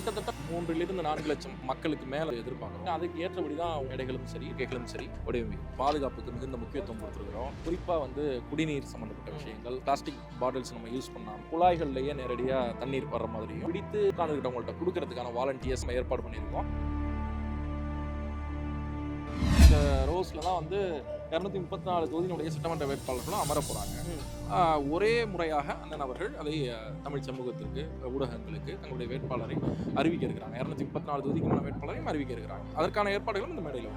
கிட்டத்தட்ட 3லிருந்து 4 லட்சம் மக்களுக்கு மேல எதிர்பார்க்கிறோம். அதுக்கு ஏற்றபடி தான் மேடைகளும் சரி, இருக்கைகளும் சரி வடிவமைக்கும். பாதுகாப்புக்கு மிகுந்த முக்கியத்துவம் கொடுத்துருக்கிறோம். குறிப்பா குடிநீர் சம்பந்தப்பட்ட விஷயங்கள், பிளாஸ்டிக் பாட்டில்ஸ் நம்ம யூஸ் பண்ணாம குழாய்கள்லயே நேரடியா தண்ணீர் வர்ற மாதிரியும் பிடித்து உட்கார்ந்துகிட்டவங்கள்ட்ட கொடுக்கறதுக்கான வாலண்டியர்ஸ் ஏற்பாடு பண்ணியிருக்கோம். இந்த ரோஸ்ல தான் 234 தொகுதியினுடைய சட்டமன்ற வேட்பாளர்களும் அமர போறாங்க. ஒரே முறையாக அந்த நபர்கள் அதை தமிழ் சமூகத்திற்கு, ஊடகங்களுக்கு தங்களுடைய வேட்பாளரை அறிவிக்க இருக்கிறாங்க. 234 தொகுதிக்கான வேட்பாளரையும் அறிவிக்க இருக்கிறாங்க. அதற்கான ஏற்பாடுகளும் இந்த மேடையில்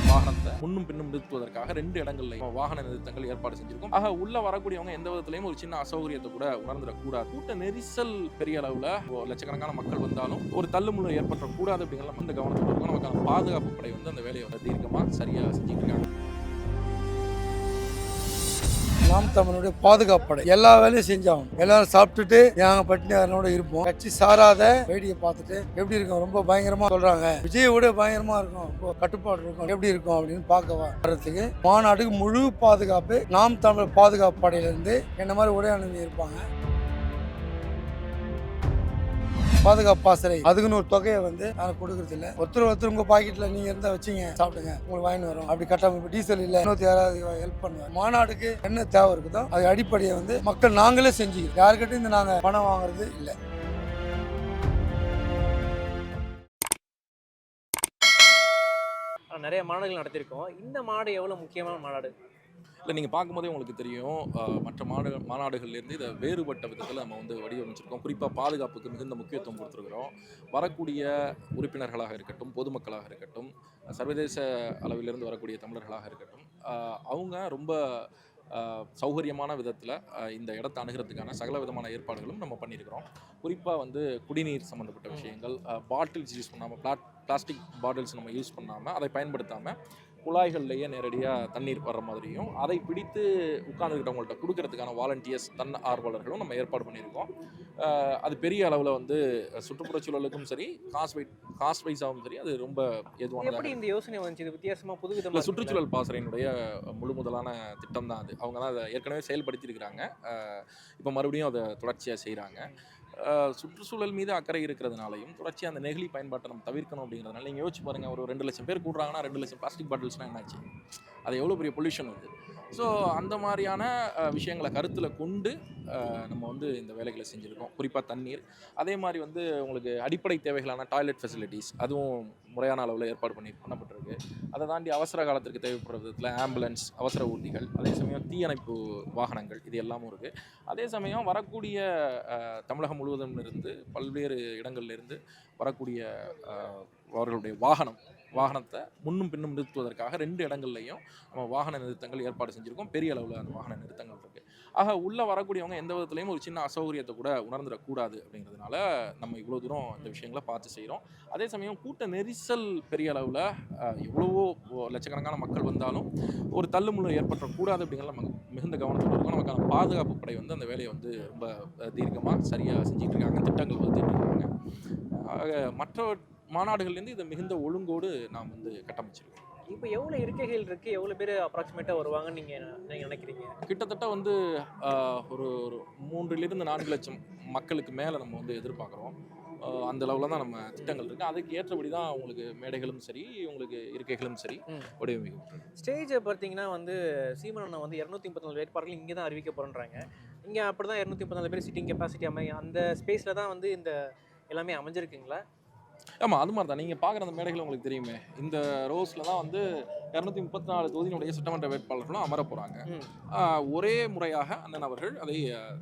வாகனத்தை முன்னும் பின்னும் நிறுத்துவதற்காக 2 இடங்கள்ல வாகன நிறுத்தங்கள் ஏற்பாடு செஞ்சிருக்கும். உள்ள வரக்கூடியவங்க எந்த விதத்திலையும் ஒரு சின்ன அசௌகரியத்தை கூட உணர்ந்துடக்கூடாது. கூட்ட நெரிசல் பெரிய அளவுல லட்சக்கணக்கான மக்கள் வந்தாலும் ஒரு தள்ளுமுள்ளு ஏற்பட்டக்கூடாது அப்படிங்கிற இந்த கவனத்தோடு இருக்கும். நமக்கான பாதுகாப்பு படை அந்த வேலையை தீர்க்கமா சரியா செஞ்சுட்டு இருக்காங்க. நாம் தமிழுடைய பாதுகாப்பு படை எல்லா வேலையும் செஞ்சாகும். எல்லாரும் சாப்பிட்டுட்டு நாங்க பட்டினியாரோட இருப்போம். கட்சி சாராத வேடியை பார்த்துட்டு எப்படி இருக்கும், ரொம்ப பயங்கரமா சொல்றாங்க, விஜய் விட பயங்கரமா இருக்கும், ரொம்ப கட்டுப்பாடு இருக்கும், எப்படி இருக்கும் அப்படின்னு பார்க்க வர்றதுக்கு மாநாட்டுக்கு முழு பாதுகாப்பு நாம் தமிழ் பாதுகாப்பு படையில இருந்து என்ன மாதிரி உடை அணிந்து இருப்பாங்க. பாதுகாப்பு பாசறை அதுக்குன்னு ஒரு தொகையை நாங்கள் கொடுக்கறது இல்லை. ஒருத்தர் உங்க பாக்கெட்ல நீங்க இருந்தா வச்சுங்க, சாப்பிடுங்க, உங்களுக்கு வாங்கி வரும். அப்படி கட்டாம டீசல் இல்லை, யாராவது ஹெல்ப் பண்ணுவாங்க. மாநாடுக்கு என்ன தேவை இருக்குதோ அது அடிப்படையை மக்கள் நாங்களே செஞ்சுக்கிறோம். யாருக்கிட்டையும் நாங்க பணம் வாங்குறது இல்லை. நிறைய மாநாடுகள் நடத்தியிருக்கோம். இந்த மாநாடு எவ்வளவு முக்கியமான மாநாடு? இல்லை, நீங்கள் பார்க்கும்போதே உங்களுக்கு தெரியும், மற்ற மாநாடுகள்லேருந்து இதை வேறுபட்ட விதத்தில் நம்ம வடிவமைச்சிருக்கோம். குறிப்பாக பாதுகாப்புக்கு மிகுந்த முக்கியத்துவம் கொடுத்துருக்குறோம். வரக்கூடிய உறுப்பினர்களாக இருக்கட்டும், பொதுமக்களாக இருக்கட்டும், சர்வதேச அளவிலிருந்து வரக்கூடிய தமிழர்களாக இருக்கட்டும், அவங்க ரொம்ப சௌகரியமான விதத்தில் இந்த இடத்தை அணுகிறதுக்கான சகல விதமான ஏற்பாடுகளும் நம்ம பண்ணியிருக்கிறோம். குறிப்பாக குடிநீர் சம்மந்தப்பட்ட விஷயங்கள், பாட்டில்ஸ் யூஸ் பண்ணாமல், பிளாஸ்டிக் பாட்டில்ஸ் நம்ம யூஸ் பண்ணாமல், அதை பயன்படுத்தாமல் குழாய்கள்லேயே நேரடியாக தண்ணீர் வர்ற மாதிரியும் அதை பிடித்து உட்கார்ந்துக்கிட்டவங்கள்ட்ட கொடுக்கறதுக்கான வாலண்டியர்ஸ், ஆர்வலர்களும் நம்ம ஏற்பாடு பண்ணியிருக்கோம். அது பெரிய அளவில் சுற்றுப்புறச் சூழலுக்கும் சரி, காஸ்ட் வைஸாகவும் சரி, அது ரொம்ப எதுவாக இந்த யோசனை வந்துச்சு. இது வித்தியாசமாக புதுவிதமாக சுற்றுச்சூழல் பாசறையினுடைய முழு முதலான திட்டம் தான் அது. அவங்க தான் அதை ஏற்கனவே செயல்படுத்தியிருக்கிறாங்க. இப்போ மறுபடியும் அதை தொடர்ச்சியாக செய்கிறாங்க. சுற்றுச்சூழல் மீது அக்கறை இருக்கிறதுனாலையும் தொடர்ச்சி அந்த நெகிழி பயன்பாட்டை நம்ம தவிர்க்கணும் அப்படிங்கிறதுனால நீங்கள் யோசிச்சு பாருங்கள், ஒரு 2 லட்சம் பேர் கூடுறாங்கன்னா 2 லட்சம் பிளாஸ்டிக் பாட்டில்ஸ்னால் என்னாச்சு? அது எவ்வளோ பெரிய பொல்யூஷன் வருது. ஸோ அந்த மாதிரியான விஷயங்களை கருத்தில் கொண்டு நம்ம இந்த வேலைகளை செஞ்சுருக்கோம். குறிப்பாக தண்ணீர், அதே மாதிரி உங்களுக்கு அடிப்படை தேவைகளான டாய்லெட் ஃபெசிலிட்டிஸ் அதுவும் முறையான அளவில் ஏற்பாடு பண்ணப்பட்டிருக்கு. அதை தாண்டி அவசர காலத்திற்கு தேவைப்படுற விதத்தில் ஆம்புலன்ஸ், அவசர ஊர்திகள், அதே சமயம் தீயணைப்பு வாகனங்கள், இது எல்லாமும் இருக்குது. அதே சமயம் வரக்கூடிய தமிழகம் முழுவதும் இருந்து பல்வேறு இடங்கள்லேருந்து வரக்கூடிய அவர்களுடைய வாகனத்தை முன்னும் பின்னும் நிறுத்துவதற்காக 2 இடங்கள்லையும் நம்ம வாகன நிறுத்தங்கள் ஏற்பாடு செஞ்சுருக்கோம். பெரிய அளவில் அந்த வாகன நிறுத்தங்கள் இருக்குது. உள்ளே வரக்கூடியவங்க எந்த விதத்துலையும் ஒரு சின்ன அசௌகரியத்தை கூட உணர்ந்துடக்கூடாது அப்படிங்கிறதுனால நம்ம இவ்வளோ தூரம் இந்த விஷயங்களை பார்த்து செய்கிறோம். அதே சமயம் கூட்ட நெரிசல் பெரிய அளவில் எவ்வளவோ லட்சக்கணக்கான மக்கள் வந்தாலும் ஒரு தள்ளுமுள்ளு ஏற்பட்டக்கூடாது அப்படிங்கிற மிகுந்த கவனத்தோடு இருக்கும். நமக்கான பாதுகாப்பு படை அந்த வேலையை ரொம்ப தீர்க்கமாக சரியாக செஞ்சுட்டு இருக்காங்க. திட்டங்கள் வகுத்துட்டு இருக்காங்க. மற்ற மாநாடுகள்லேருந்து இதை மிகுந்த ஒழுங்கோடு நாம் கட்டமைச்சிருக்கோம். இப்போ எவ்வளோ இருக்கைகள் இருக்குது, எவ்வளோ பேர் அப்ராக்சிமேட்டாக வருவாங்கன்னு நீங்கள் நினைக்கிறீங்க? கிட்டத்தட்ட ஒரு 3லிருந்து 4 லட்சம் மக்களுக்கு மேலே நம்ம எதிர்பார்க்குறோம். அந்த அளவில் தான் நம்ம திட்டங்கள் இருக்குது. அதுக்கு ஏற்றபடி தான் உங்களுக்கு மேடைகளும் சரி, உங்களுக்கு இருக்கைகளும் சரி வடிவமைக்கும். ஸ்டேஜை பார்த்தீங்கன்னா சீமான் 234 வேட்பாளர்கள் இங்கே தான் அறிவிக்க போகிறேன்றாங்க. இங்கே அப்படி தான் 234 பேர் சிட்டிங் கெப்பாசிட்டி அந்த ஸ்பேஸில் தான் இந்த எல்லாமே அமைஞ்சிருக்குங்களா? ஆமாம், அது மாதிரி தான் நீங்கள் பார்க்குற அந்த மேடைகள் உங்களுக்கு தெரியுமே. இந்த ரோஸில் தான் 234 தொகுதியினுடைய சட்டமன்ற வேட்பாளர்களும் அமர போகிறாங்க. ஒரே முறையாக அந்த நபர்கள் அதை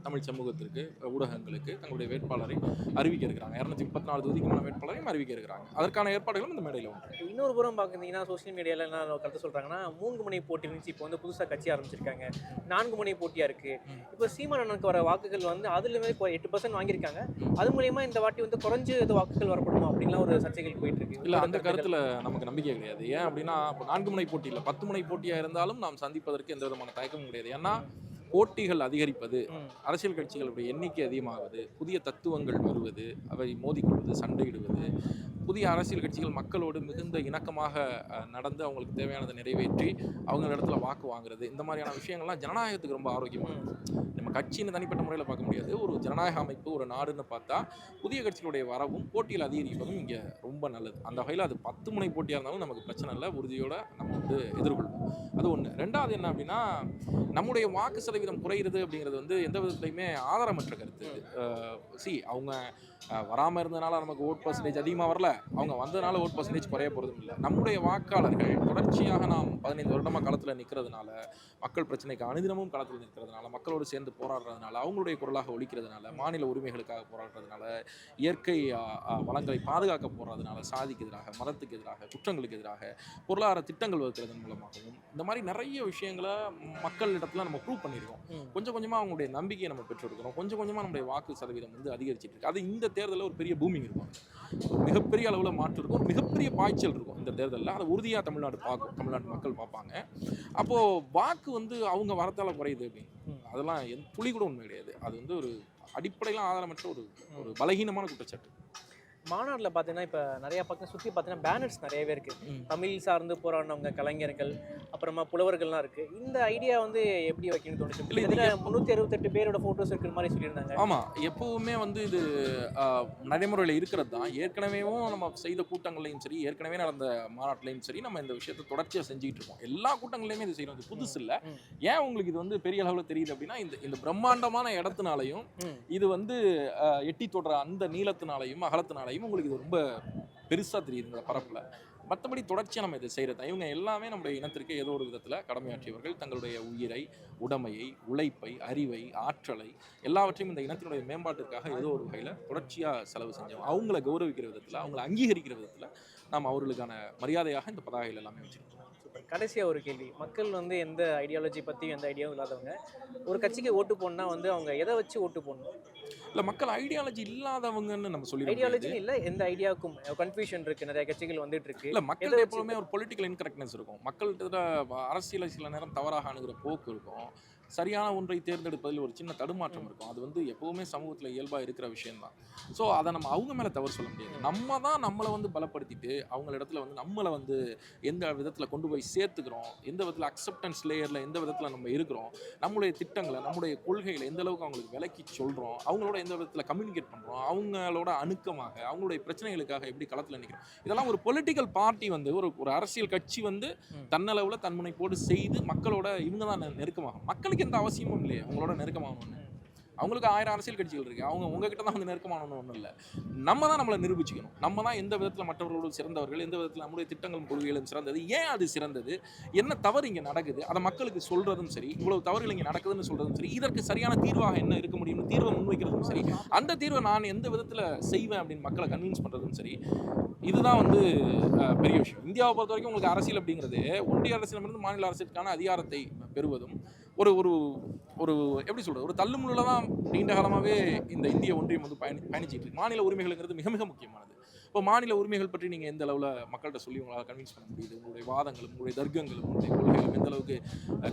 தமிழ் சமூகத்திற்கு, ஊடகங்களுக்கு தங்களுடைய வேட்பாளரை அறிவிக்க இருக்கிறாங்க. 234 தொகுதிக்கான வேட்பாளரையும் அறிவிக்க இருக்கிறாங்க. அதற்கான ஏற்பாடுகளும் இந்த மேடையில் உண்டு. இன்னொரு புறம் பார்க்குறீங்கன்னா சோசியல் மீடியாவில் என்ன கருத்து சொல்கிறாங்கன்னா, 3 முனை போட்டி இருந்துச்சு, இப்போ புதுசாக கட்சி ஆரம்பிச்சிருக்காங்க, 4 முனை போட்டியாக இருக்குது. இப்போ சீமான் அண்ணனுக்கு வர வாக்குகள் அதுலேயுமே 8% வாங்கியிருக்காங்க. அது மூலயமா இந்த வாட்டி குறைஞ்சு வாக்குகள் வரப்படுமா அப்படின்லாம் ஒரு சர்ச்சைகள் போயிட்டு இருக்கு. இல்லை, அந்த கருத்தில் நமக்கு நம்பிக்கை கிடையாது. ஏன் அப்படின்னா, இப்போ 4 முனை போட்டி இல்லை, 10 முனை போட்டியாக இருந்தாலும் நாம் சந்திப்பதற்கு எந்த விதமான தயக்கமும் கிடையாது. ஏன்னா போட்டிகள் அதிகரிப்பது, அரசியல் கட்சிகளுடைய எண்ணிக்கை அதிகமாகுது, புதிய தத்துவங்கள் வருவது, அவை மோதிக்கொள்வது, சண்டையிடுவது, புதிய அரசியல் கட்சிகள் மக்களோடு மிகுந்த இணக்கமாக நடந்து அவங்களுக்கு தேவையானதை நிறைவேற்றி அவங்க இடத்துல வாக்கு வாங்குறது, இந்த மாதிரியான விஷயங்கள்லாம் ஜனநாயகத்துக்கு ரொம்ப ஆரோக்கியமானது. நம்ம கட்சின்னு தனிப்பட்ட முறையில் பார்க்க முடியாது. ஒரு ஜனநாயக அமைப்பு, ஒரு நாடுன்னு பார்த்தா புதிய கட்சிகளுடைய வரவும் போட்டியில் அதிகரிப்பதும் இங்கே ரொம்ப நல்லது. அந்த வகையில் அது 10 முனை போட்டியாக இருந்தாலும் நமக்கு பிரச்சனை இல்லை, உறுதியோட நம்ம வந்து எதிர்கொள்வோம். அது ஒன்று. ரெண்டாவது என்ன அப்படின்னா, நம்முடைய வாக்கு சதவீதம் குறையிறது அப்படிங்கிறது வந்து எந்த விதத்துலையுமே ஆதாரமற்ற கருத்து. அவங்க வராமல் இருந்ததுனால நமக்கு ஓட் பர்சன்டேஜ் அதிகமாக வரல, அவங்க வந்ததுனால ஓட் பர்சன்டேஜ் குறைய போகிறதும் இல்லை. நம்முடைய வாக்காளர்கள் தொடர்ச்சியாக நாம் 15 வருடமாக களத்தில் நிற்கிறதுனால, மக்கள் பிரச்சனைக்கு அனுதினமும் களத்தில் நிற்கிறதுனால, மக்களோடு சேர்ந்து போராடுறதுனால, அவங்களுடைய குரலாக ஒலிக்கிறதுனால, மாநில உரிமைகளுக்காக போராடுறதுனால, இயற்கை வளங்களை பாதுகாக்க போடுறதுனால, சாதிக்கு எதிராக, மதத்துக்கு எதிராக, குற்றங்களுக்கு எதிராக பொருளாதார திட்டங்கள் வகுக்கிறதன் மூலமாகவும் இந்த மாதிரி நிறைய விஷயங்களை மக்களிடத்துல நம்ம ப்ரூவ் பண்ணியிருக்கோம். கொஞ்சம் கொஞ்சமாக அவங்களுடைய நம்பிக்கையை நம்ம பெற்றிருக்கிறோம். கொஞ்சம் கொஞ்சமாக நம்முடைய வாக்கு சதவீதம் வந்து அதிகரிச்சிட்டு இருக்கு. அது இந்த தேர்தலில் ஒரு பெரிய பூமிங் இருக்கும், ஒரு மிகப்பெரிய அளவில் மாற்று இருக்கும், ஒரு மிகப்பெரிய பாய்ச்சல் இருக்கும் இந்த தேர்தலில். அதை உறுதியாக தமிழ்நாடு பார்க்கும், தமிழ்நாட்டு மக்கள் பார்ப்பாங்க. அப்போது வாக்கு வந்து அவங்க வரத்தால் குறையுது அப்படின்னு அதெல்லாம் துளி கூட உண்மை கிடையாது. அது வந்து ஒரு அடிப்படையில் ஆதாரமற்ற ஒரு பலகீனமான குற்றச்சாட்டு. மாநாட்டில் பார்த்தீங்கன்னா இப்போ நிறையா பக்கம் சுற்றி பார்த்தீங்கன்னா பேனர்ஸ் நிறையவே இருக்குது. தமிழ் சார்ந்து போராடினவங்க, கலைஞர்கள், அப்புறமா புலவர்கள்லாம் இருக்குது. இந்த ஐடியா வந்து எப்படி வைக்கணும்னு தோணுச்சு? இல்லை 368 பேரோட ஃபோட்டோஸ் இருக்கிற மாதிரி சொல்லியிருந்தாங்க. ஆமாம், எப்போவுமே வந்து இது நடைமுறையில் இருக்கிறது தான். ஏற்கனவேவும் நம்ம செய்த கூட்டங்கள்லையும் சரி, ஏற்கனவே நடந்த மாநாட்டிலையும் சரி, நம்ம இந்த விஷயத்தை தொடர்ச்சியாக செஞ்சுக்கிட்டு இருக்கோம். எல்லா கூட்டங்கள்லையுமே இது செய்யணும், இது புதுசு இல்லை. ஏன் உங்களுக்கு இது வந்து பெரிய அளவில் தெரியுது அப்படின்னா, இந்த பிரம்மாண்டமான இடத்தினாலையும் இது வந்து எட்டி தொடர அந்த நீளத்தினாலையும் அகலத்தினாலையும் உங்களுக்கு இது ரொம்ப பெருசாக தெரியுது இந்த பரப்பில். மற்றபடி தொடர்ச்சியாக நம்ம இதை செய்கிறது. இவங்க எல்லாமே நம்முடைய இனத்திற்கு ஏதோ ஒரு விதத்தில் கடமையாற்றியவர்கள். தங்களுடைய உயிரை, உடைமையை, உழைப்பை, அறிவை, ஆற்றலை எல்லாவற்றையும் இந்த இனத்தினுடைய மேம்பாட்டிற்காக ஏதோ ஒரு வகையில் தொடர்ச்சியாக செலவு செஞ்சோம். அவங்கள கௌரவிக்கிற விதத்தில், அவங்களை அங்கீகரிக்கிற விதத்தில் நாம் அவர்களுக்கான மரியாதையாக இந்த பதாகைகள் எல்லாமே வச்சுருக்கோம். கடைசியாக ஒரு கேள்வி. மக்கள் வந்து எந்த ஐடியாலஜி பற்றி எந்த ஐடியாவும் இல்லாதவங்க ஒரு கட்சிக்கு ஓட்டு போடணும்னா வந்து அவங்க எதை வச்சு ஓட்டு போடணும்? இல்லை, மக்கள் ஐடியாலஜி இல்லாதவங்கன்னு நம்ம சொல்லி ஐடியாலஜி இல்லை, எந்த ஐடியாவுக்கும் கன்ஃபியூஷன் இருக்குது, நிறைய கட்சிகள் வந்துட்டு இருக்கு. இல்லை, மக்கள் எப்பவுமே ஒரு பொலிட்டிக்கல் இன்கரெக்ட்னஸ் இருக்கும். மக்கள்கிட்ட அரசியலை சில நேரம் தவறாக அணுகிற போக்கு இருக்கும். சரியான ஒன்றை தேர்ந்தெடுப்பதில் ஒரு சின்ன தடுமாற்றம் இருக்கும். அது வந்து எப்போவுமே சமூகத்தில் இயல்பாக இருக்கிற விஷயம்தான். ஸோ அதை நம்ம அவங்க மேலே தவறு சொல்ல முடியாது. நம்ம தான் நம்மளை வந்து பலப்படுத்திட்டு அவங்கள இடத்துல வந்து நம்மளை வந்து எந்த விதத்தில் கொண்டு போய் சேர்த்துக்கிறோம், எந்த விதத்தில் அக்செப்டன்ஸ் லேயரில் எந்த விதத்தில் நம்ம இருக்கிறோம், நம்மளுடைய திட்டங்களை, நம்முடைய கொள்கைகளை எந்த அளவுக்கு அவங்களுக்கு விலக்கி சொல்கிறோம், அவங்களோட எந்த விதத்தில் கம்யூனிகேட் பண்ணுறோம், அவங்களோட அணுக்கமாக அவங்களுடைய பிரச்சனைகளுக்காக எப்படி களத்தில் நிற்கிறோம். இதெல்லாம் ஒரு பொலிட்டிக்கல் பார்ட்டி வந்து ஒரு அரசியல் கட்சி வந்து தன்னளவில் தன்முனைப்போடு செய்து மக்களோட இவங்க தான் நெருக்கமாகும். மக்களுக்கு எந்த அவசியமும் இல்லையே அவங்களோட நெருக்கமாகணும்னு. அவங்களுக்கு 1000 அரசியல் கட்சிகள் இருக்குது. அவங்க உங்ககிட்ட தான் வந்து நெருக்கமானவன்னு ஒன்றும் இல்லை. நம்ம தான் நம்மளை நிரூபிச்சுக்கணும். நம்ம தான் எந்த விதத்தில் மற்றவர்களோடு சிறந்தவர்கள், எந்த விதத்தில் நம்முடைய திட்டங்களும் கொள்கைகளும் சிறந்தது, ஏன் அது சிறந்தது, என்ன தவறு இங்கே நடக்குது, அதை மக்களுக்கு சொல்கிறதும் சரி, இவ்வளவு தவறுகள் இங்கே நடக்குதுன்னு சொல்கிறதும் சரி, இதற்கு சரியான தீர்வாக என்ன இருக்க முடியும்னு தீர்வை முன்வைக்கிறதும் சரி, அந்த தீர்வை நான் எந்த விதத்தில் செய்வேன் அப்படின்னு மக்களை கன்வின்ஸ் பண்ணுறதும் சரி, இதுதான் வந்து பெரிய விஷயம். இந்தியாவை பொறுத்த வரைக்கும் உங்களுக்கு அரசியல் அப்படிங்கிறது ஒன்றிய அரசியலிருந்து மாநில அரசுக்கான அதிகாரத்தை பெறுவதும் ஒரு ஒரு ஒரு எப்படி சொல்கிறது, ஒரு தள்ளுமுள்ள தான் நீண்ட காலமாகவே இந்த இந்திய ஒன்றியம் வந்து பயணிச்சிட்டு இருக்கு. மாநில உரிமைகள்ங்கிறது மிக மிக முக்கியமானது. இப்போ மாநில உரிமைகள் பற்றி நீங்கள் எந்த அளவில் மக்கள்கிட்ட சொல்லி உங்களால் கன்வின்ஸ் பண்ண முடியுது, உங்களுடைய வாதங்களும் உங்களுடைய தர்க்கங்களும் உங்களுடைய கொள்கைகளும் எந்த அளவுக்கு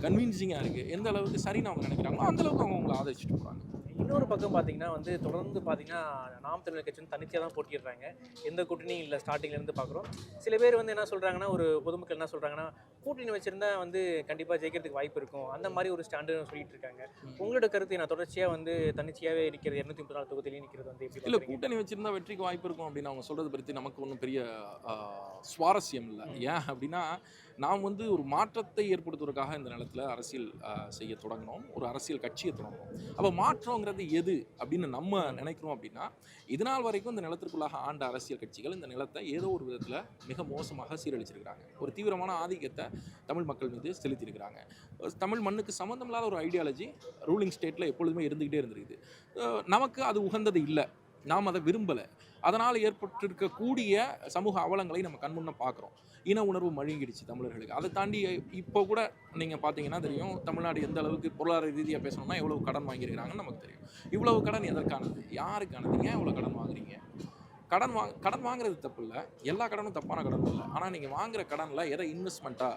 கன்வின்சிங்காக இருக்குது, எந்த அளவுக்கு சரின்னு அவங்க நினைக்கிறாங்களோ அந்தளவுக்கு அவங்க உங்களை ஆதரிச்சுட்டு போகிறாங்க. இன்னொரு பக்கம் பார்த்தீங்கன்னா வந்து தொடர்ந்து பார்த்தீங்கன்னா நாம் தமிழர் கட்சி வந்து தனிச்சையாக தான் போட்டிடுறாங்க. எந்த கூட்டணியும் இல்லை, ஸ்டார்டிங்லேருந்து பார்க்குறோம். சில பேர் வந்து என்ன சொல்கிறாங்கன்னா, ஒரு பொதுமக்கள் என்ன சொல்கிறாங்கன்னா, கூட்டணி வச்சுருந்தா வந்து கண்டிப்பாக ஜெயிக்கிறதுக்கு வாய்ப்பு இருக்கும், அந்த மாதிரி ஒரு ஸ்டாண்டு சொல்லிட்டு இருக்காங்க. உங்களோட கருத்து நான் தொடர்ச்சியாக வந்து தனிச்சையாகவே இருக்கிறது 234 தொகுதியிலேயே நிற்கிறது வந்து எப்படி? இல்லை, கூட்டணி வச்சுருந்தா வெற்றிக்கு வாய்ப்பு இருக்கும் அப்படின்னு அவங்க சொல்கிறது பற்றி நமக்கு ஒன்றும் பெரிய சுவாரஸ்யம் இல்லை. ஏன் அப்படின்னா, நாம் வந்து ஒரு மாற்றத்தை ஏற்படுத்துவதற்காக இந்த நிலத்தில் அரசியல் செய்ய தொடங்கினோம், ஒரு அரசியல் கட்சியை தொடங்கணும். அப்போ மாற்றங்கிறது எது அப்படின்னு நம்ம நினைக்கிறோம் அப்படின்னா, இதனால் வரைக்கும் இந்த நிலத்திற்குள்ளாக ஆண்ட அரசியல் கட்சிகள் இந்த நிலத்தை ஏதோ ஒரு விதத்தில் மிக மோசமாக சீரழிச்சிருக்கிறாங்க. ஒரு தீவிரமான ஆதிக்கத்தை தமிழ் மக்கள் மீது செலுத்தியிருக்கிறாங்க. தமிழ் மண்ணுக்கு சம்மந்தம் இல்லாத ஒரு ஐடியாலஜி ரூலிங் ஸ்டேட்டில் எப்பொழுதுமே இருந்துக்கிட்டே இருந்திருக்குது. நமக்கு அது உகந்தது இல்லை, நாம் அதை விரும்பலை. அதனால் ஏற்பட்டிருக்கக்கூடிய சமூக அவலங்களை நம்ம கண்முன்ன பார்க்குறோம். இன உணர்வு மழுங்கிடுச்சு தமிழர்களுக்கு. அதை தாண்டி இப்போ கூட நீங்கள் பார்த்தீங்கன்னா தெரியும், தமிழ்நாடு எந்த அளவுக்கு பொருளாதார ரீதியாக பேசணும்னா எவ்வளவு கடன் வாங்கியிருக்கிறாங்கன்னு நமக்கு தெரியும். இவ்வளவு கடன் எதற்கானது, யாருக்கானது, ஏன் இவ்வளோ கடன் வாங்குறீங்க? கடன் வாங்குறது தப்பு இல்லை, எல்லா கடனும் தப்பான கடன் இல்லை. ஆனால் நீங்கள் வாங்குகிற கடனில் எதை இன்வெஸ்ட்மெண்ட்டாக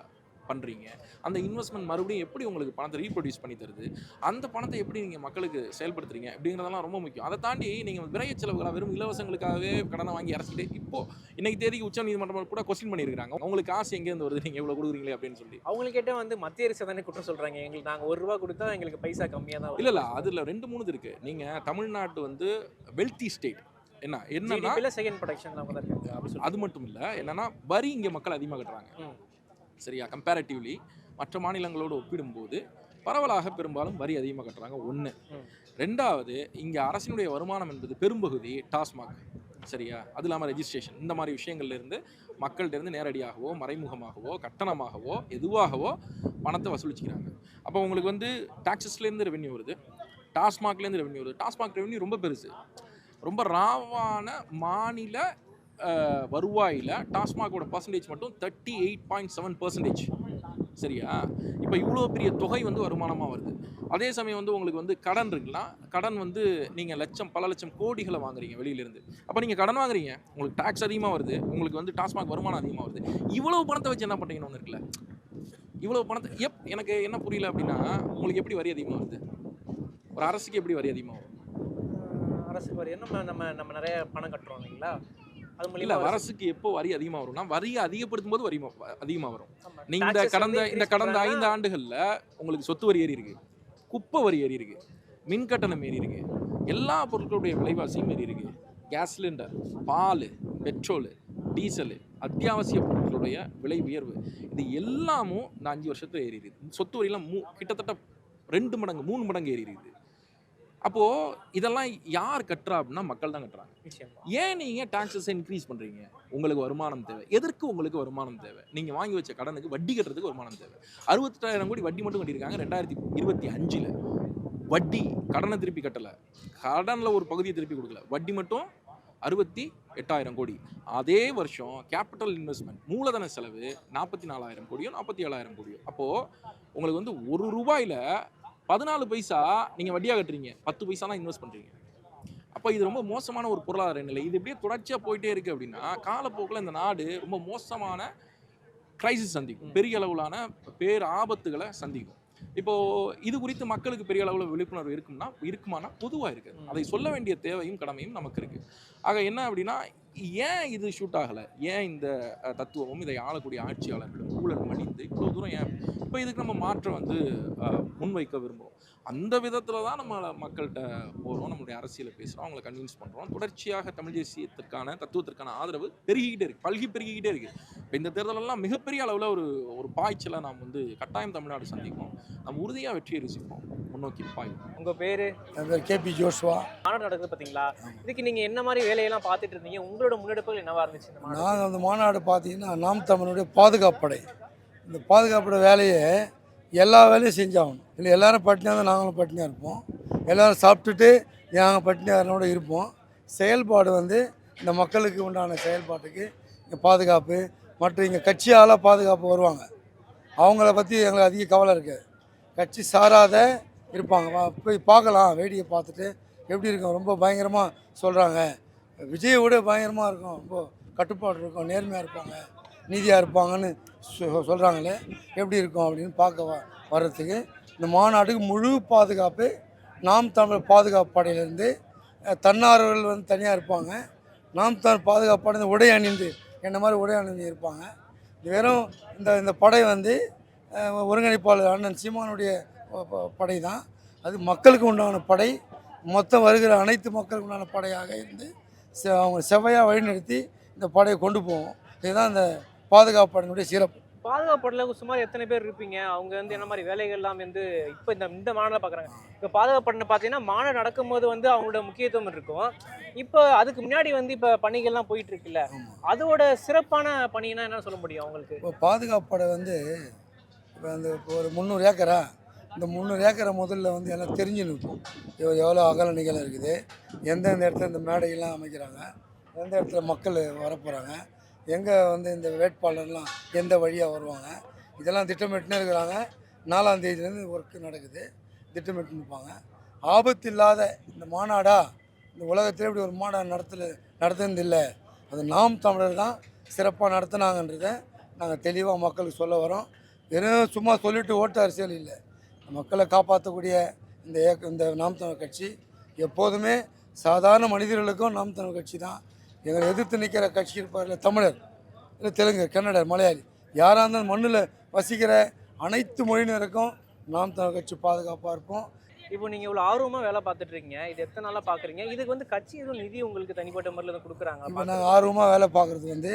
பண்ணுறீங்க? அந்த இன்வெஸ்ட்மெண்ட் மறுபடியும் எப்படி உங்களுக்கு பணத்தை ரீப்ரொடியூஸ் பண்ணி தருது? அந்த பணத்தை எப்படி நீங்கள் மக்களுக்கு செயல்படுத்துறீங்க? அப்படிங்கிறதெல்லாம் ரொம்ப முக்கியம். அதை தாண்டி நீங்கள் விரைய செலவுகளாக வெறும் இலவசங்களுக்காகவே கடனை வாங்கி இறச்சிட்டு இன்னைக்கு தேதிக்கு உச்சநீதிமன்றம் கூட கொஸ்டின் பண்ணியிருக்காங்க. உங்களுக்கு காசு எங்கேருந்து வருது, நீங்கள் இவ்வளோ கொடுக்குறீங்களே அப்படின்னு சொல்லி. அவங்களுக்கு கேட்டால் வந்து மத்திய அரசு தானே குற்றம் சொல்கிறாங்க, எங்களுக்கு நாங்கள் ₹1 கொடுத்தா எங்களுக்கு பைசா கம்மியாக தான் இல்லை அதில் 2-3 இருக்குது. நீங்கள் தமிழ்நாட்டு வந்து வெல்த்தி ஸ்டேட் என்னன்னா செகண்ட் ப்ரொடக்ஷன் அவங்க தான் இருக்காங்க அப்படி சொல்லி. அது மட்டும் இல்லை, என்னன்னா வரி இங்கே மக்கள் அதிகமாக கட்டுறாங்க. சரியா? கம்பேரிட்டிவ்லி மற்ற மாநிலங்களோடு ஒப்பிடும்போது பரவலாக பெரும்பாலும் வரி அதிகமாக கட்டுறாங்க. 1. 2வது, இங்கே அரசினுடைய வருமானம் என்பது பெரும்பகுதி டாஸ்மாக். சரியா? அது இல்லாமல் ரெஜிஸ்ட்ரேஷன், இந்த மாதிரி விஷயங்கள்லேருந்து மக்கள்கிட்டருந்து நேரடியாகவோ மறைமுகமாகவோ கட்டணமாகவோ எதுவாகவோ பணத்தை வசூலிச்சுக்கிறாங்க. அப்போ உங்களுக்கு வந்து டாக்ஸஸ்லேருந்து ரெவென்யூ வருது, டாஸ்மாக்லேருந்து ரெவென்யூ வருது. டாஸ்மாக் ரெவென்யூ ரொம்ப பெருசு. ரொம்ப ராவான மாநில வருவாயில் டாஸ்மாகோட பர்சன்டேஜ் மட்டும் 38.7%. சரியா? இப்போ இவ்வளோ பெரிய தொகை வந்து வருமானமாக வருது. அதே சமயம் வந்து உங்களுக்கு வந்து கடன் இருக்குன்னா, கடன் வந்து நீங்கள் பல லட்சம் கோடிகளை வாங்குறீங்க வெளியிலேருந்து. அப்போ நீங்கள் கடன் வாங்குறீங்க, உங்களுக்கு டேக்ஸ் அதிகமாக வருது, உங்களுக்கு வந்து டாஸ்மாக் வருமானம் அதிகமாக வருது. இவ்வளோ பணத்தை வச்சு என்ன பண்ணுறீங்கன்னு ஒன்று இருக்குல்ல. இவ்வளோ பணத்தை எனக்கு என்ன புரியல அப்படின்னா, உங்களுக்கு எப்படி வரி அதிகமாக வருது? ஒரு அரசுக்கு எப்படி வரி அதிகமாக வரும்? அரசுக்கு வரி நம்ம நிறைய பணம் கட்டுறோம் இல்லைங்களா, அது இல்ல மூலியமா அரசுக்கு எப்போ வரி அதிகமாக வரும்னா, வரியை அதிகப்படுத்தும் போது வரி அதிகமாக வரும். ஆமா. நீங்க Taxes கடந்த வந்து இந்த increase கடந்த பண்றாங்கன்னா, 5 ஆண்டுகள்ல உங்களுக்கு சொத்து வரி ஏறி இருக்கு, குப்பை வரி ஏறி இருக்கு, மின் கட்டணம் ஏறி இருக்கு, எல்லா பொருட்களுடைய விலைவாசியும் ஏறி இருக்கு. கேஸ் சிலிண்டர், பால், பெட்ரோல், டீசல், அத்தியாவசிய பொருட்களுடைய விலை உயர்வு, இது எல்லாமும் இந்த 5 வருஷத்துல ஏறி இருக்கு. சொத்து வரியெல்லாம் கிட்டத்தட்ட 2 மடங்கு 3 மடங்கு ஏறி இருக்குது. அப்போ இதெல்லாம் யார் கட்டுறா அப்படின்னா மக்கள் தான் கட்டுறாங்க. நிச்சயமா. ஏன் நீங்க டாக்ஸஸ் இன்க்ரீஸ் பண்றீங்க? உங்களுக்கு வருமானம் தேவை. எதற்கு உங்களுக்கு வருமானம் தேவை? நீங்க வாங்கி வச்ச கடனுக்கு வட்டி கட்டுறதுக்கு வருமானம் தேவை. 68,000 கோடி வட்டி மட்டும் கட்டியிருக்காங்க 2025ல். வட்டி, கடனை திருப்பி கட்டல, கடனில் ஒரு பகுதியை திருப்பி கொடுக்கல, வட்டி மட்டும் 68,000 கோடி. அதே வருஷம் கேபிட்டல் இன்வெஸ்ட்மெண்ட் மூலதன செலவு 44,000 கோடியோ 47,000 கோடியோ. அப்போ உங்களுக்கு வந்து ₹1 14 பைசா நீங்கள் வட்டியாக கட்டுறீங்க, 10 பைசா தான் இன்வெஸ்ட் பண்ணுறீங்க. அப்போ இது ரொம்ப மோசமான ஒரு பொருளாதார நிலை. இது இப்படியே தொடர்ச்சியாக போயிட்டே இருக்குது அப்படின்னா காலப்போக்கில் இந்த நாடு ரொம்ப மோசமான கிரைசிஸ் சந்திக்கும், பெரிய அளவிலான பேர் ஆபத்துகளை சந்திக்கும். இப்போது இது குறித்து மக்களுக்கு பெரிய அளவில் விழிப்புணர்வு இருக்குமானா பொதுவாக இருக்குது. அதை சொல்ல வேண்டிய தேவையும் கடமையும் நமக்கு இருக்குது. ஆக என்ன அப்படின்னா, ஏன் இது ஷூட் ஆகலை? ஏன் இந்த தத்துவமும் இதை ஆளக்கூடிய ஆட்சியாளர்களும் ஊழல் மடிந்து இவ்வளோ தூரம் ஏன்? இப்போ இதுக்கு நம்ம மாற்றம் வந்து முன்வைக்க விரும்புகிறோம். அந்த விதத்தில் தான் நம்ம மக்கள்கிட்ட போகிறோம், நம்மளுடைய அரசியலை பேசுகிறோம், அவங்களை கன்வின்ஸ் பண்ணுறோம். தொடர்ச்சியாக தமிழ் தேசியத்திற்கான தத்துவத்திற்கான ஆதரவு பெருகிக்கிட்டே இருக்குது, பெருகிக்கிட்டே இருக்குது. இப்போ இந்த தேர்தலெல்லாம் மிகப்பெரிய அளவில் ஒரு பாய்ச்சலை நாம் வந்து கட்டாயம் தமிழ்நாடு சந்திக்கும். நம்ம உறுதியாக வெற்றியை ருசிப்போம், முன்னோக்கி பாய்வோம். உங்கள் பேர்? என் பேர் கேபி ஜோஷ்வா. மாநாடு நடக்குது பார்த்தீங்களா, இதுக்கு நீங்கள் என்ன மாதிரி வேலையெல்லாம் பார்த்துட்டு இருந்தீங்க? உங்களோட முன்னெடுப்புகள் என்னவா இருந்துச்சு? இந்த மாநாடு நாங்கள் அந்த மாநாடு பார்த்தீங்கன்னா நாம் தமிழனுடைய பாதுகாப்படை. இந்த பாதுகாப்படை வேலையை எல்லா வேலையும் செஞ்சாகணும். இல்லை எல்லாரும் பட்டினியாக தான் நாங்களும் பட்டினியாக இருப்போம், எல்லோரும் சாப்பிட்டுட்டு நாங்கள் பட்டினியாரனோட இருப்போம். செயல்பாடு வந்து இந்த மக்களுக்கு உண்டான செயல்பாட்டுக்கு இங்கே பாதுகாப்பு மற்றும் இங்கே கட்சியால் பாதுகாப்பு வருவாங்க. அவங்கள பற்றி எங்களுக்கு அதிக கவலை இருக்குது. கட்சி சாராத இருப்பாங்க, போய் பார்க்கலாம், வேடியை பார்த்துட்டு எப்படி இருக்கும், ரொம்ப பயங்கரமாக சொல்கிறாங்க. விஜயை விட பயங்கரமாக இருக்கும், ரொம்ப கட்டுப்பாடு இருக்கும், நேர்மையாக இருப்பாங்க, நீதியாக இருப்பாங்கன்னு சொல்கிறாங்களே, எப்படி இருக்கும் அப்படின்னு பார்க்க வர்றதுக்கு இந்த மாநாட்டுக்கு முழு பாதுகாப்பு நாம் தமிழ் பாதுகாப்பு படையிலேருந்து. தன்னார்வர்கள் வந்து தனியாக இருப்பாங்க, நாம் தமிழ் பாதுகாப்பு படை உடை அணிந்து என்ன மாதிரி உடை அணிந்து இருப்பாங்க. வெறும் இந்த படை வந்து ஒருங்கிணைப்பாளர் அண்ணன் சீமானுடைய படை தான். அது மக்களுக்கு உண்டான படை, மொத்தம் வருகிற அனைத்து மக்களுக்கு உண்டான படையாக இருந்து அவங்க செவ்வையாக வழிநடத்தி இந்த படையை கொண்டு போவோம். இதுதான் இந்த பாதுகாப்பு படையினுடைய சிறப்பு. பாதுகாப்பு படையில் சுமார் எத்தனை பேர் இருப்பீங்க? அவங்க வந்து என்ன மாதிரி வேலைகள்லாம் வந்து இப்போ இந்த மாநாடு பார்க்குறாங்க? இப்போ பாதுகாப்பு படை பார்த்தீங்கன்னா மாநாடு நடக்கும்போது வந்து அவங்களோட முக்கியத்துவம் இருக்கும். இப்போ அதுக்கு முன்னாடி வந்து இப்போ பணிகள்லாம் போயிட்டு இருக்குல்ல, அதோட சிறப்பான பணினா என்ன சொல்ல முடியும் அவங்களுக்கு? இப்போ பாதுகாப்பு படை வந்து இப்போ ஒரு 300 ஏக்கரா, இந்த 300 ஏக்கரை முதல்ல வந்து எல்லாம் தெரிஞ்சு நிற்போம். எவ்வளோ அகல நிகழம் இருக்குது, எந்தெந்த இடத்துல இந்த மேடையெல்லாம் அமைக்கிறாங்க, எந்த இடத்துல மக்கள் வரப்போகிறாங்க, எங்கே வந்து இந்த வேட்பாளர்லாம் எந்த வழியாக வருவாங்க, இதெல்லாம் திட்டமிட்டுன்னு இருக்கிறாங்க. 4ஆம் தேதியிலேருந்து ஒர்க்கு நடக்குது, திட்டமிட்டு நிற்பாங்க. ஆபத்து இல்லாத இந்த மாநாடா, இந்த உலகத்தில் இப்படி ஒரு மாநாடு நடத்துனது இல்லை, அது நாம் தமிழர் தான் சிறப்பாக நடத்துனாங்கன்றதை நாங்கள் தெளிவாக மக்களுக்கு சொல்ல வரோம். வெறும் சும்மா சொல்லிட்டு ஓட்டு அரசியல் இல்லை. மக்களை காப்பாற்றக்கூடிய இந்த நாம் தமிழர் கட்சி எப்போதுமே சாதாரண மனிதர்களுக்கும் நாம் தமிழர் கட்சி தான். எங்களை எதிர்த்து நிற்கிற கட்சி இருப்பார்ல, தமிழர் இல்லை தெலுங்கு, கன்னடர், மலையாளி, யாராக இருந்தாலும் மண்ணில் வசிக்கிற அனைத்து மொழியினருக்கும் நாம் தமிழர் கட்சி பாதுகாப்பாக இருப்போம். இப்போ நீங்கள் இவ்வளோ ஆர்வமாக வேலை பார்த்துட்டு இருக்கீங்க, இது எத்தனை நாளாக பார்க்குறீங்க? இதுக்கு வந்து கட்சி எதுவும் நிதி உங்களுக்கு தனிப்பட்ட முறையில் எதுவும் கொடுக்குறாங்க? இப்போ நாங்கள் ஆர்வமாக வேலை பார்க்குறது வந்து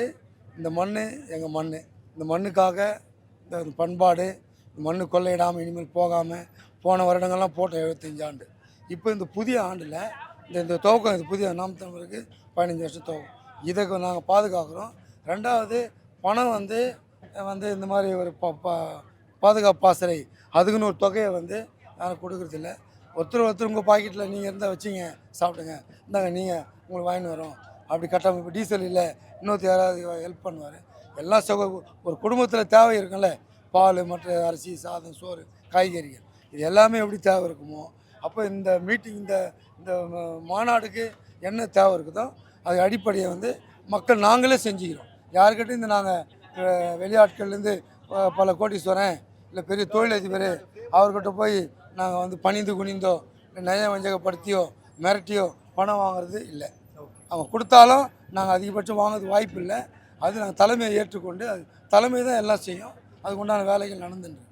இந்த மண் எங்கள் மண், இந்த மண்ணுக்காக இந்த பண்பாடு, இந்த மண்ணு கொள்ளையிடாமல் இனிமேல் போகாமல், போன வருடங்கள்லாம் போட்டோம் 75 ஆண்டு. இப்போ இந்த புதிய ஆண்டில் இந்த துவக்கம், இது புதிய நாம் தமிழருக்கு 15 வருஷம் துவக்கம், இதை நாங்கள் பாதுகாக்கிறோம். ரெண்டாவது பணம் வந்து இந்த மாதிரி ஒரு பாதுகாப்பு பாசறை அதுக்குன்னு ஒரு தொகையை வந்து நாங்கள் கொடுக்குறதில்ல. ஒருத்தர் உங்கள் பாக்கெட்டில் நீங்கள் இருந்தால் வச்சிங்க, சாப்பிடுங்க, இந்தாங்க நீங்கள் உங்களுக்கு வாங்கின்னு வரோம் அப்படி கட்டமைப்பு. டீசல் இல்லை, இன்னொருத்தர் யாராவது ஹெல்ப் பண்ணுவார். எல்லாம் ஒரு குடும்பத்தில் தேவை இருக்குல்ல, பால், மற்ற அரிசி, சாதம், சோறு, காய்கறிகள், இது எல்லாமே எப்படி தேவை இருக்குமோ, அப்போ இந்த மீட்டிங் இந்த மாநாடுக்கு என்ன தேவை இருக்குதோ அது அடிப்படையை வந்து மக்கள் நாங்களே செஞ்சுக்கிறோம். யாருக்கிட்டையும் இந்த நாங்கள் வெளியாட்கள்லேருந்து பல கோடீஸ்வரன் இல்லை பெரிய தொழிலதிபர் அவர்கிட்ட போய் நாங்கள் வந்து பணிந்து குனிந்தோ இல்லை நயம் வஞ்சகப்படுத்தியோ மிரட்டியோ பணம் வாங்குறது இல்லை. அவங்க கொடுத்தாலும் நாங்கள் அதிகபட்சம் வாங்குறது வாய்ப்பு இல்லை. அது நாங்கள் தலைமையை ஏற்றுக்கொண்டு, அது தலைமை தான் எல்லாம் செய்யும். அதுக்கு உண்டான வேலைகள் நடந்துட்டு